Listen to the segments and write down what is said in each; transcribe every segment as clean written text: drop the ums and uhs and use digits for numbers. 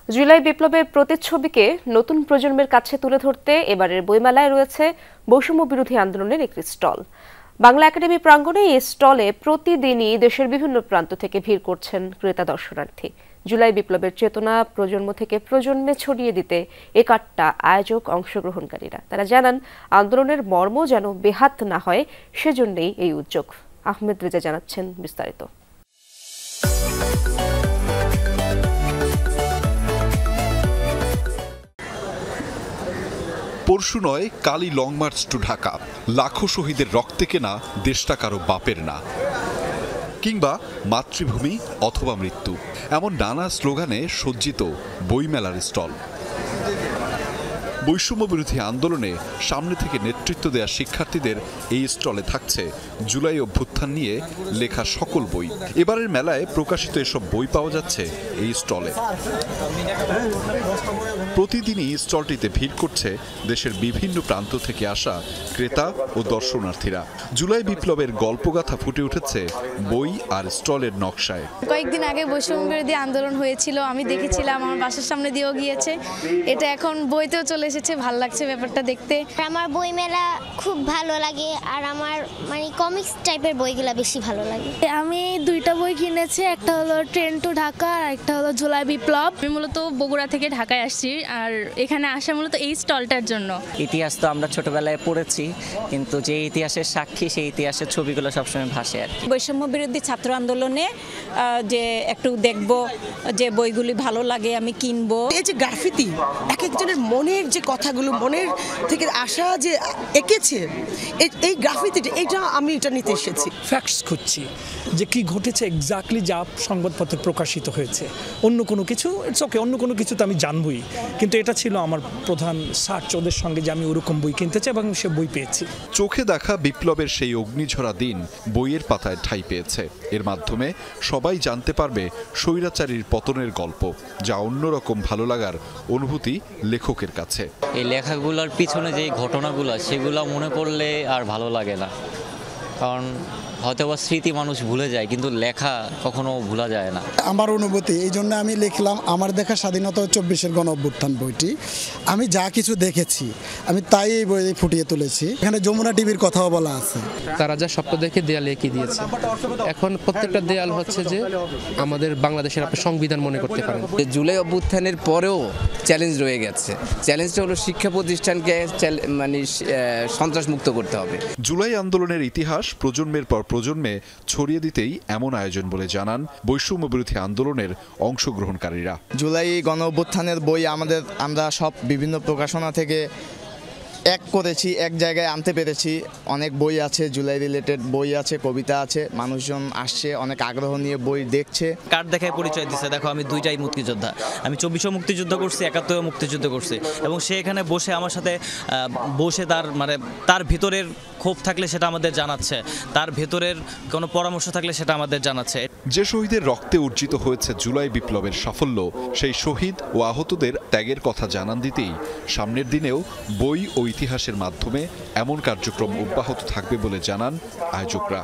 জুলাই বিপ্লবের প্রতিচ্ছবিকে নতুন প্রজন্মের কাছে তুলে ধরতে এবারের বইমেলায় রয়েছে বৈষম্য বিরোধী আন্দোলনের একটি স্টল। বাংলা একাডেমি প্রাঙ্গণে এই স্টলে প্রতিদিনই দেশের বিভিন্ন প্রান্ত থেকে ভিড় করছেন ক্রেতা দর্শনার্থী। জুলাই বিপ্লবের চেতনা প্রজন্ম থেকে প্রজন্মে ছড়িয়ে দিতে একাট্টা আয়োজক অংশগ্রহণকারীরা। তারা জানান, আন্দোলনের মর্ম যেন বেহাত না হয়, সেজন্যই এই উদ্যোগ। আহমেদ রেজা জানাচ্ছেন বিস্তারিত। পরশু নয়, কালই লং মার্চ টু ঢাকা। লাখো শহীদের রক্তে কেনা দেশটা কারো বাপের না, কিংবা মাতৃভূমি অথবা মৃত্যু, এমন নানা স্লোগানে সজ্জিত বইমেলার স্টল। বৈষম্য বিরোধী আন্দোলনে সামনে থেকে নেতৃত্ব দেয়া শিক্ষার্থীদের এই স্টলে থাকছে জুলাই অভ্যুত্থান নিয়ে লেখা সকল বই। এবারের মেলায় প্রকাশিত এসব বই পাওয়া যাচ্ছে এই স্টলে। প্রতিদিনই স্টলটিতে ভিড় করছে দেশের বিভিন্ন প্রান্ত থেকে আসা ক্রেতা ও দর্শনার্থীরা। জুলাই বিপ্লবের গল্পগাথা ফুটে উঠেছে বই আর স্টলের নকশায়। কয়েকদিন আগে বৈষম্য বিরোধী আন্দোলন হয়েছিল, আমি দেখেছিলাম, আমার বাসার সামনে দিয়েও গিয়েছে। এটা এখন বইতেও চলে এসেছে, ভালো লাগছে ব্যাপারটা দেখতে। আমার বই মেলা খুব ভালো লাগে, আর আমার কমিক্স টাইপের বইগুলো বেশি ভালো লাগে। আমি দুইটা বই কিনেছি, একটা হলো ট্রেন টু ঢাকা আর একটা হলো জুলাই বিপ্লব। আমি মূলত বগুড়া থেকে ঢাকায় আসছি, আর এখানে আসা মূলত এই স্টলটার জন্য। ইতিহাস তো আমরা ছোটবেলায় পড়েছি, কিন্তু যে ইতিহাসের সাক্ষী সেই ইতিহাসের ছবিগুলো সবসময় ভাসে আর কি। বৈষম্য বিরোধী ছাত্র আন্দোলনে যে একটু দেখবো, যে বইগুলি ভালো লাগে আমি কিনবো। এই যে গ্রাফিতি, এক একজনের মনের যে কথাগুলো মনের থেকে আসা যে এঁকেছে, এই গ্রাফিতিটা, আমি এটা নিতে এসেছি। ফ্যাক্টস খুঁজছি যে কি ঘটেছে এক্স্যাক্টলি, যা সংবাদপত্রে প্রকাশিত হয়েছে। অন্য কোনো কিছু ইটস ওকে, অন্য কোনো কিছু তো আমি জানবই, কিন্তু এটা ছিল আমার প্রধান সার্চ ওদের সঙ্গে, যে আমি ওরকম বই কিনতে চাই এবং সে বই পেয়েছি। চোখে দেখা বিপ্লবের সেই অগ্নিঝরা দিন বইয়ের পাতায় ঠাঁই পেয়েছে। এর মাধ্যমে সবাই জানতে পারবে স্বৈরাচারীর পতনের গল্প, যা অন্যরকম ভালো লাগার অনুভূতি লেখকের কাছে। এই লেখাগুলোর পিছনে যে ঘটনাগুলো, সেগুলো মনে করলে আর ভালো লাগে না, কারণ হয়তো বা স্মৃতি মানুষ ভুলে যায়, কিন্তু লেখা কখনো ভোলা যায় না। আমার অনুভূতি, এই জন্য আমি লিখলাম আমার দেখা স্বাধীনতা 24-এর গণ অভ্যুত্থান বইটি। আমি যা কিছু দেখেছি আমি তাই এই বইয়ে ফুটিয়ে তুলেছি। এখানে যমুনা টিভির কথাও বলা আছে। তারা যা স্বপ্ন দেখে দেয়ালে এঁকে দিয়েছে, এখন প্রত্যেকটা দেয়াল হচ্ছে যে আমাদের বাংলাদেশের আপনি সংবিধান মনে করতে পারেন। জুলাই অভ্যুত্থানের পরেও চ্যালেঞ্জ রয়ে গেছে। চ্যালেঞ্জটা হলো শিক্ষা প্রতিষ্ঠানকে সন্ত্রাস মুক্ত করতে হবে। জুলাই আন্দোলনের ইতিহাস প্রজন্মের পর প্রজন্মে ছড়িয়ে দিতেই এমন আয়োজন বলে জানান বৈষম্য বিরোধী আন্দোলনের অংশগ্রহণকারীরা। জুলাই গণ অভ্যুত্থানের বই আমরা সব বিভিন্ন প্রকাশনা থেকে এক করেছি, এক জায়গায় আনতে পেরেছি। অনেক বই আছে, জুলাই রিলেটেড বই আছে, কবিতা আছে। মানুষজন আসছে, অনেক আগ্রহ নিয়ে বই দেখছে। কার্ড দেখায় পরিচয় দিচ্ছে, দেখো আমি দুইটাই মুক্তিযোদ্ধা, আমি 24 মুক্তিযুদ্ধ করছি, 71 মুক্তিযুদ্ধ করছি। এবং সে এখানে বসে আমার সাথে বসে তার ভিতরের ক্ষোভ থাকলে সেটা আমাদের জানাচ্ছে, তার ভেতরের কোনো পরামর্শ থাকলে সেটা আমাদের জানাচ্ছে। যে শহীদের রক্তে অর্জিত হয়েছে জুলাই বিপ্লবের সাফল্য, সেই শহীদ ও আহতদের ত্যাগের কথা জানান দিতেই সামনের দিনেও বই ও ইতিহাসের মাধ্যমে এমন কার্যক্রম অব্যাহত থাকবে বলে জানান আয়োজকরা।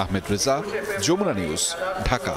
আহমেদ রেজা, যমুনা নিউজ, ঢাকা।